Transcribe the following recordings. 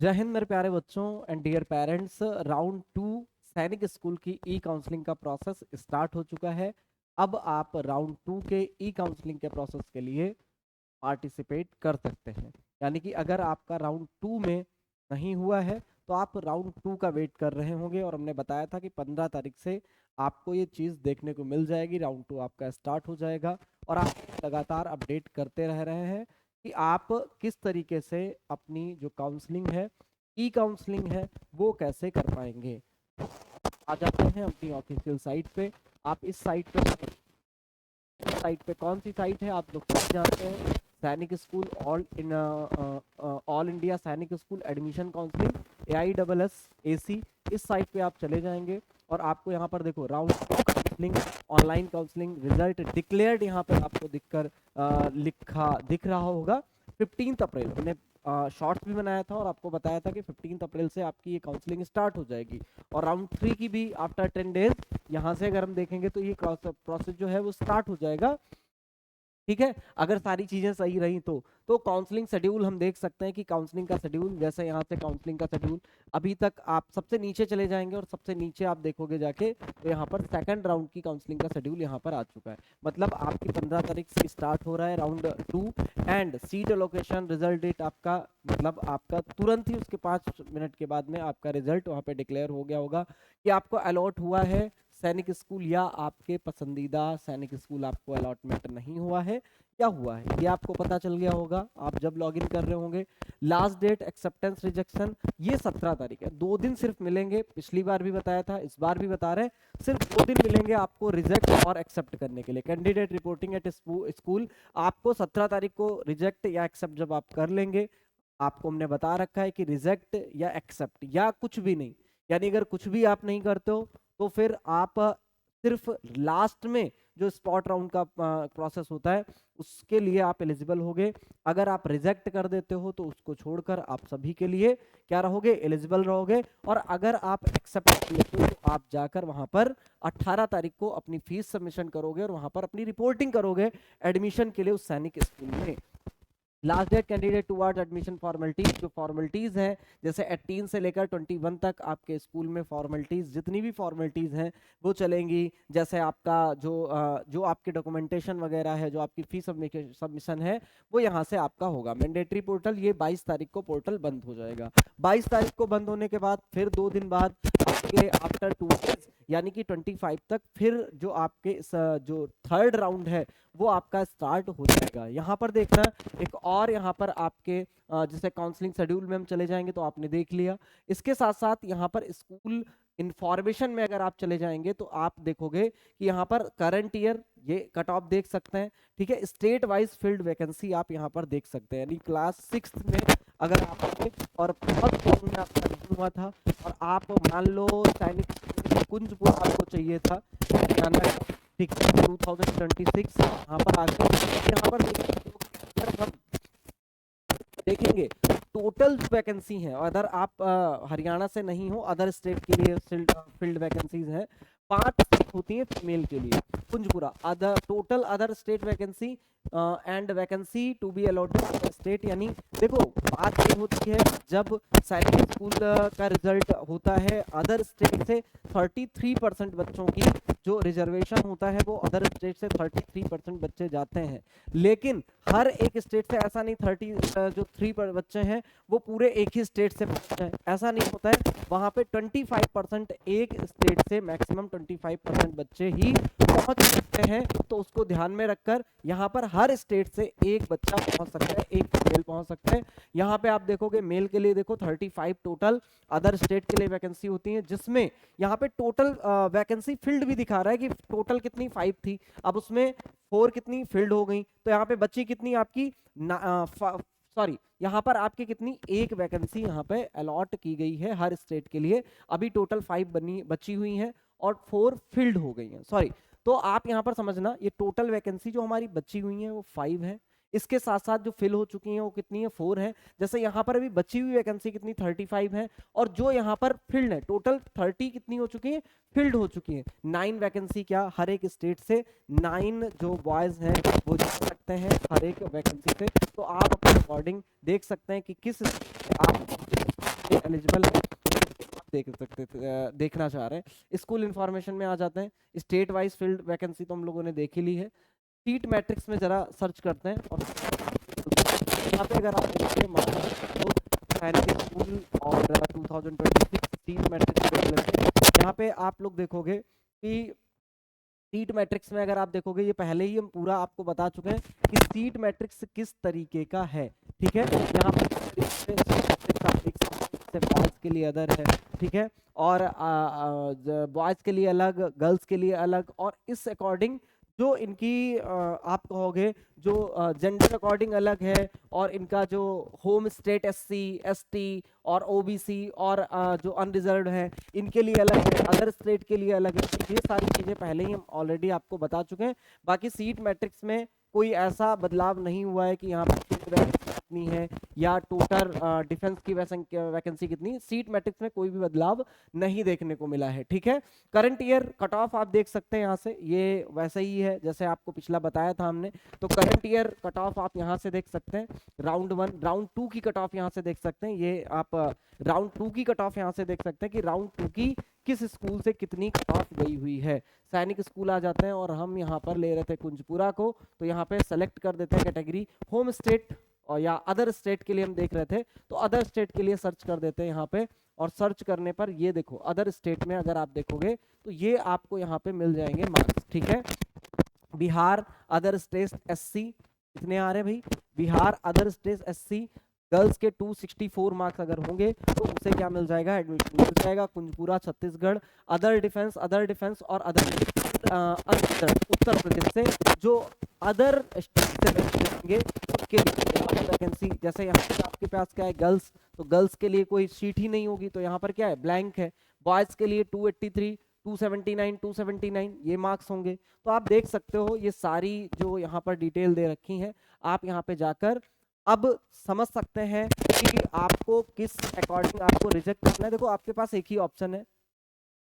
जय हिंद मेरे प्यारे बच्चों एंड डियर पेरेंट्स। राउंड 2 सैनिक स्कूल की ई काउंसलिंग का प्रोसेस स्टार्ट हो चुका है। अब आप राउंड 2 के ई काउंसलिंग के प्रोसेस के लिए पार्टिसिपेट कर सकते हैं। यानी कि अगर आपका राउंड 2 में नहीं हुआ है तो आप राउंड 2 का वेट कर रहे होंगे, और हमने बताया था कि 15 तारीख से आपको ये चीज़ देखने को मिल जाएगी। राउंड 2 आपका स्टार्ट हो जाएगा और आप लगातार अपडेट करते रह रहे हैं कि आप किस तरीके से अपनी जो काउंसलिंग है, ई काउंसलिंग है, वो कैसे कर पाएंगे। आ जाते हैं अपनी ऑफिशियल साइट पे। आप इस साइट पे कौन सी साइट है आप लोग सब जानते हैं, सैनिक स्कूल ऑल इंडिया सैनिक स्कूल एडमिशन काउंसलिंग AISSAC। इस साइट पे आप चले जाएंगे और आपको यहाँ पर देखो round counselling online counselling result declared यहाँ पे आपको दिख रहा होगा। 15 अप्रैल हमने शॉर्ट्स भी बनाया था और आपको बताया था कि 15 अप्रैल से आपकी ये काउंसलिंग स्टार्ट हो जाएगी। और राउंड 3 की भी आफ्टर 10 डेज यहाँ से अगर हम देखेंगे तो ये प्रोसेस जो है वो स्टार्ट हो जाएगा। ठीक है, अगर सारी चीजें सही रही तो काउंसलिंग शेड्यूल हम देख सकते हैं कि काउंसलिंग का शेड्यूल, जैसे यहाँ से काउंसलिंग का शेड्यूल अभी तक आप सबसे नीचे चले जाएंगे और सबसे नीचे आप देखोगे जाके तो यहाँ पर सेकंड राउंड की काउंसलिंग का शेड्यूल यहाँ पर आ चुका है। मतलब आपकी 15 तारीख से स्टार्ट हो रहा है round 2 and seat allocation result date आपका, मतलब आपका तुरंत ही उसके 5 मिनट के बाद में आपका रिजल्ट वहाँ पे डिक्लेयर हो गया होगा कि आपको अलॉट हुआ है सैनिक स्कूल या आपके पसंदीदा सैनिक स्कूल आपको अलॉटमेंट नहीं हुआ है, क्या हुआ है ये आपको पता चल गया होगा आप जब लॉगिन कर रहे होंगे। लास्ट डेट एक्सेप्टेंस रिजेक्शन ये 17 तारीख है। 2 दिन सिर्फ मिलेंगे, पिछली बार भी बताया था इस बार भी बता रहे हैं, सिर्फ 2 दिन मिलेंगे आपको रिजेक्ट और एक्सेप्ट करने के लिए। कैंडिडेट रिपोर्टिंग एट स्कूल आपको 17 तारीख को रिजेक्ट या एक्सेप्ट जब आप कर लेंगे, आपको हमने बता रखा है कि रिजेक्ट या एक्सेप्ट या कुछ भी नहीं, यानी अगर कुछ भी आप नहीं करते हो तो फिर आप सिर्फ लास्ट में जो स्पॉट राउंड का प्रोसेस होता है उसके लिए आप एलिजिबल होगे। अगर आप रिजेक्ट कर देते हो तो उसको छोड़कर आप सभी के लिए क्या रहोगे, एलिजिबल रहोगे। और अगर आप एक्सेप्ट कर लेते हो तो आप जाकर वहां पर 18 तारीख को अपनी फीस सबमिशन करोगे और वहां पर अपनी रिपोर्टिंग करोगे एडमिशन के लिए उस सैनिक स्कूल में। Last date candidate towards admission formalities, जो फॉर्मेलिटीज हैं जैसे 18 से लेकर 21 तक आपके स्कूल में फॉर्मेलिटीज जितनी भी फॉर्मेलिटीज हैं वो चलेंगी। जैसे आपका जो आपके डॉक्यूमेंटेशन वगैरह है, जो आपकी फी सबमिशन है वो यहाँ से आपका होगा। मैंडेटरी पोर्टल ये 22 तारीख को पोर्टल बंद हो जाएगा। 22 तारीख को बंद होने के बाद फिर 2 दिन बाद आपके आफ्टर 2 डेज यानी कि 25 तक फिर जो आपके जो थर्ड राउंड है वो आपका स्टार्ट हो जाएगा। यहाँ पर देखना एक और यहाँ पर आपके जैसे काउंसलिंग शेड्यूल में हम चले जाएंगे तो आपने देख लिया। इसके साथ साथ यहाँ पर स्कूल इंफॉर्मेशन में अगर आप चले जाएंगे तो आप देखोगे कि यहाँ पर करंट ईयर ये कट ऑफ देख सकते हैं। ठीक है, स्टेट वाइज फील्ड वैकेंसी आप यहाँ पर देख सकते हैं, यानी क्लास 6 में अगर आप और बहुत में आपका नहीं हुआ था और आप मान लो सैनिक कुंजपुर आपको चाहिए था ठीक है 2026 यहाँ पर आके यहाँ पर देखेंगे टोटल वैकेंसी है। अगर आप हरियाणा से नहीं हो, अदर स्टेट के लिए फील्ड वैकेंसीज हैं, 5 होती है फीमेल के लिए Kunjpura. Other total other state vacancy and vacancy to be allotted state, यानी देखो बात ये होती है जब सैनिक स्कूल का रिजल्ट होता है अदर स्टेट से 33% बच्चों की जो रिजर्वेशन होता है वो अदर स्टेट से 33% बच्चे जाते हैं। लेकिन हर एक स्टेट से ऐसा नहीं 3 बच्चे हैं वो पूरे एक ही स्टेट से हैं, ऐसा नहीं होता है। वहां पे 25% एक स्टेट से मैक्सिमम 25% बच्चे ही पहुंच सकते हैं। तो उसको ध्यान में रखकर यहाँ पर हर स्टेट से एक बच्चा पहुंच सकता है, एक फीमेल पहुंच सकते हैं। यहाँ पे आप देखोगे मेल के लिए देखो 35 टोटल अदर स्टेट के लिए वैकेंसी होती है, जिसमें यहाँ पे टोटल वैकेंसी फील्ड भी दिखा रहा है कि टोटल कितनी 5 थी, अब उसमें 4 कितनी फील्ड हो गई। तो यहाँ पे बच्ची कितनी आपकी सॉरी यहाँ पर आपकी कितनी एक वैकेंसी यहाँ पे अलॉट की गई है हर स्टेट के लिए। अभी टोटल 5 बची हुई हैं और 4 फील्ड हो गई हैं, सॉरी। तो आप यहाँ पर समझना ये टोटल वैकेंसी जो हमारी बची हुई है वो 5 है, इसके साथ साथ जो फिल हो चुकी हैं वो कितनी है 4 है। जैसे यहाँ पर अभी बची हुई वैकेंसी कितनी 35 है और जो यहाँ पर फील्ड है टोटल 30 कितनी हो चुकी है, फील्ड हो चुकी है। 9 वैकेंसी क्या हर एक स्टेट से 9 जो बॉयज हैं वो जा सकते हैं हर एक वैकेंसी से। तो आप अपने अकॉर्डिंग देख सकते हैं कि किस आप एलिजिबल है देख सकते थे, देखना चाह रहे हैं। स्कूल इन्फॉर्मेशन में आ जाते हैं। स्टेट वाइज फील्ड वैकेंसी तो हम लोगों ने देख ही ली है। सीट मैट्रिक्स में जरा सर्च करते हैं और यहाँ पे अगर आप देखिए तो सैनिक स्कूल और 2026 सीट मैट्रिक्स देख लेते हैं। यहाँ पे आप लोग देखोगे कि सीट मैट्रिक्स में अगर आप देखोगे, ये पहले ही हम पूरा आपको बता चुके हैं कि सीट मैट्रिक्स किस तरीके का है, ठीक है। यहाँ पे बॉयज के लिए अदर है, ठीक है, और बॉयज के लिए अलग, गर्ल्स के लिए अलग, और इस अकॉर्डिंग जो इनकी आप कहोगे जो जेंडर अकॉर्डिंग अलग है, और इनका जो होम स्टेट एससी, एसटी और ओबीसी और जो अनरिजर्व्ड है इनके लिए अलग है, अदर स्टेट के लिए अलग है। ये सारी चीज़ें पहले ही हम ऑलरेडी आपको बता चुके हैं। बाकी सीट मैट्रिक्स में कोई ऐसा बदलाव नहीं हुआ है कि यहाँ पर कितनी है या टोटल डिफेंस की वैकेंसी कितनी, सीट मैट्रिक्स में कोई भी बदलाव नहीं देखने को मिला है, ठीक है। करंट ईयर कट ऑफ आप देख सकते हैं यहाँ से, ये वैसे ही है जैसे आपको पिछला बताया था हमने। तो करंट ईयर कट ऑफ आप यहाँ से देख सकते हैं, राउंड 1, राउंड 2 की कट ऑफ यहाँ से देख सकते हैं। ये आप राउंड 2 की कट ऑफ यहाँ से देख सकते हैं कि राउंड 2 की किस स्कूल से कितनी कट ऑफ गई हुई है। सैनिक स्कूल आ जाते हैं और हम यहाँ पर ले रहे थे कुंजपुरा को, तो यहाँ पे सेलेक्ट कर देते हैं कैटेगरी होम स्टेट, और या अदर स्टेट के लिए हम देख रहे थे तो अदर स्टेट के लिए सर्च कर देते हैं यहाँ पे। और सर्च करने पर ये देखो अदर स्टेट में अगर आप देखोगे तो ये आपको यहाँ पे मिल जाएंगे मार्क्स, ठीक है। बिहार अदर स्टेट एससी कितने आ रहे हैं भाई, Bihar other state SC girls के 264 मार्क्स अगर होंगे तो उसे क्या मिल जाएगा, एडमिशन मिल जाएगा। कुंजपुरा छत्तीसगढ़ अदर डिफेंस और अदर उत्तर प्रदेश से जो अदर स्टेट से होंगे उसके लिए वैकेंसी, जैसे यहाँ पे आपके पास क्या है गर्ल्स, तो गर्ल्स के लिए कोई सीट ही नहीं होगी तो यहाँ पर क्या है ब्लैंक है। बॉयज के लिए 283 279 279 ये मार्क्स होंगे। तो आप देख सकते हो ये सारी जो यहाँ पर डिटेल दे रखी है, आप यहाँ पे जाकर अब समझ सकते हैं कि आपको किस अकॉर्डिंग आपको रिजेक्ट करना है। देखो आपके पास एक ही ऑप्शन है,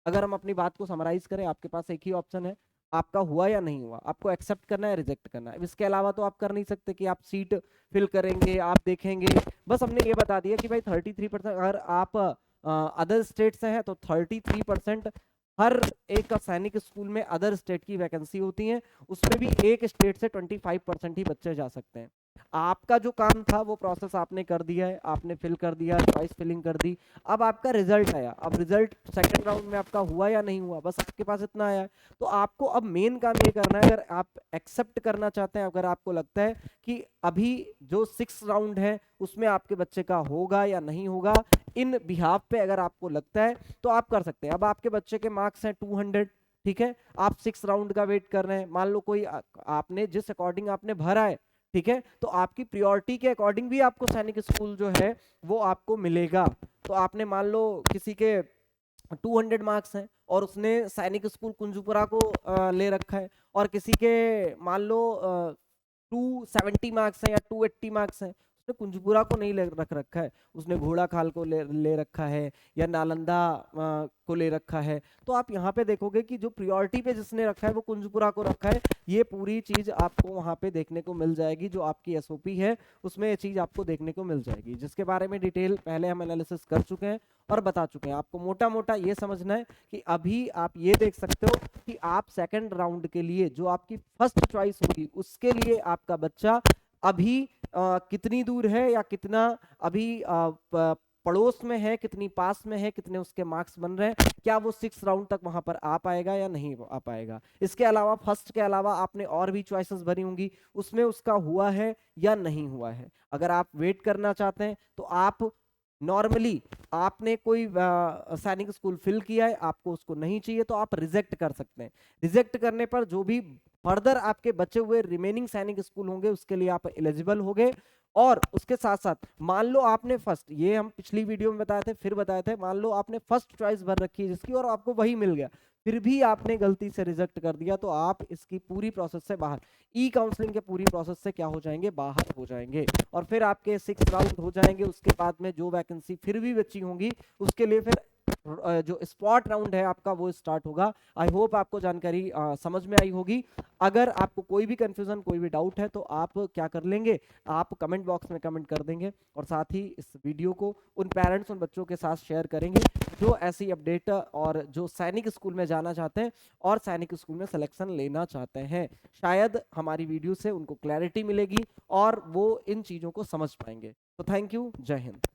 अगर हम अपनी बात को समराइज करें आपके पास एक ही ऑप्शन है, आपका हुआ या नहीं हुआ, आपको एक्सेप्ट करना है रिजेक्ट करना है। इसके अलावा तो आप कर नहीं सकते कि आप सीट फिल करेंगे, आप देखेंगे। बस हमने ये बता दिया कि भाई 33% अगर आप अदर स्टेट से हैं तो 33% हर एक सैनिक स्कूल में अदर स्टेट की वैकेंसी होती है, उसमें भी एक स्टेट से 25% ही बच्चे जा सकते हैं। आपका जो काम था वो प्रोसेस आपने कर दिया है, आपने फिल कर दिया, चॉइस फिलिंग कर दी, अब आपका रिजल्ट आया। अब रिजल्ट सेकंड राउंड में आपका हुआ या नहीं हुआ, बस आपके पास इतना आया है। तो आपको अब मेन काम ये करना है, अगर आप एक्सेप्ट करना चाहते हैं, अगर आपको लगता है कि अभी जो 6 राउंड है उसमें आपके बच्चे का होगा या नहीं होगा, इन बिहाफ पे अगर आपको लगता है तो आप कर सकते हैं। अब आपके बच्चे के मार्क्स हैं 200, ठीक है, आप 6 राउंड का वेट कर रहे हैं। मान लो कोई आपने जिस अकॉर्डिंग आपने भरा है, ठीक है, तो आपकी प्रायोरिटी के अकॉर्डिंग भी आपको सैनिक स्कूल जो है वो आपको मिलेगा। तो आपने मान लो किसी के 200 मार्क्स हैं और उसने सैनिक स्कूल कुंजपुरा को ले रखा है, और किसी के मान लो 270 मार्क्स हैं या 280 मार्क्स हैं, उसने कुंजपुरा को नहीं रख रखा है, उसने घोड़ा खाल को ले रखा है या नालंदा को ले रखा है। तो आप यहाँ पे देखोगे कि जो प्रायोरिटी पे जिसने रखा है वो कुंजपुरा को रखा है। ये पूरी चीज आपको वहाँ पे देखने को मिल जाएगी, जो आपकी एसओपी है उसमें ये चीज आपको देखने को मिल जाएगी, जिसके बारे में डिटेल पहले हम एनालिसिस कर चुके हैं और बता चुके हैं। आपको मोटा मोटा ये समझना है कि अभी आप ये देख सकते हो कि आप सेकंड राउंड के लिए जो आपकी फर्स्ट चॉइस होगी उसके लिए आपका बच्चा अभी कितनी दूर है या कितना अभी पड़ोस में है, कितनी पास में है, कितने उसके मार्क्स बन रहे हैं, क्या वो 6 राउंड तक वहां पर आ पाएगा या नहीं आ पाएगा। इसके अलावा फर्स्ट के अलावा आपने और भी चॉइसेस भरी होंगी, उसमें उसका हुआ है या नहीं हुआ है। अगर आप वेट करना चाहते हैं तो आप नॉर्मली आपने कोई सैनिक स्कूल फिल किया है, आपको उसको नहीं चाहिए तो आप रिजेक्ट कर सकते हैं। रिजेक्ट करने पर जो भी फर्दर आपके बचे हुए रिमेनिंग सैनिक स्कूल होंगे उसके लिए आप एलिजिबल होंगे। और उसके साथ साथ मान लो आपने फर्स्ट, ये हम पिछली वीडियो में बताए थे फिर बताए थे, मान लो आपने फर्स्ट चॉइस भर रखी है जिसकी और आपको वही मिल गया, फिर भी आपने गलती से रिजेक्ट कर दिया, तो आप इसकी पूरी प्रोसेस से बाहर, ई काउंसलिंग के पूरी प्रोसेस से क्या हो जाएंगे, बाहर हो जाएंगे। और फिर आपके 6 राउंड हो जाएंगे। उसके बाद में जो वैकेंसी फिर भी बची होंगी उसके लिए फिर जो स्पॉट राउंड है आपका वो स्टार्ट होगा। आई होप आपको जानकारी समझ में आई होगी। अगर आपको कोई भी कंफ्यूजन, कोई भी डाउट है तो आप क्या कर लेंगे, आप कमेंट बॉक्स में कमेंट कर देंगे, और साथ ही इस वीडियो को उन पेरेंट्स, उन बच्चों के साथ शेयर करेंगे जो ऐसी अपडेट और जो सैनिक स्कूल में जाना चाहते हैं और सैनिक स्कूल में सिलेक्शन लेना चाहते हैं। शायद हमारी वीडियो से उनको क्लैरिटी मिलेगी और वो इन चीज़ों को समझ पाएंगे। तो थैंक यू, जय हिंद।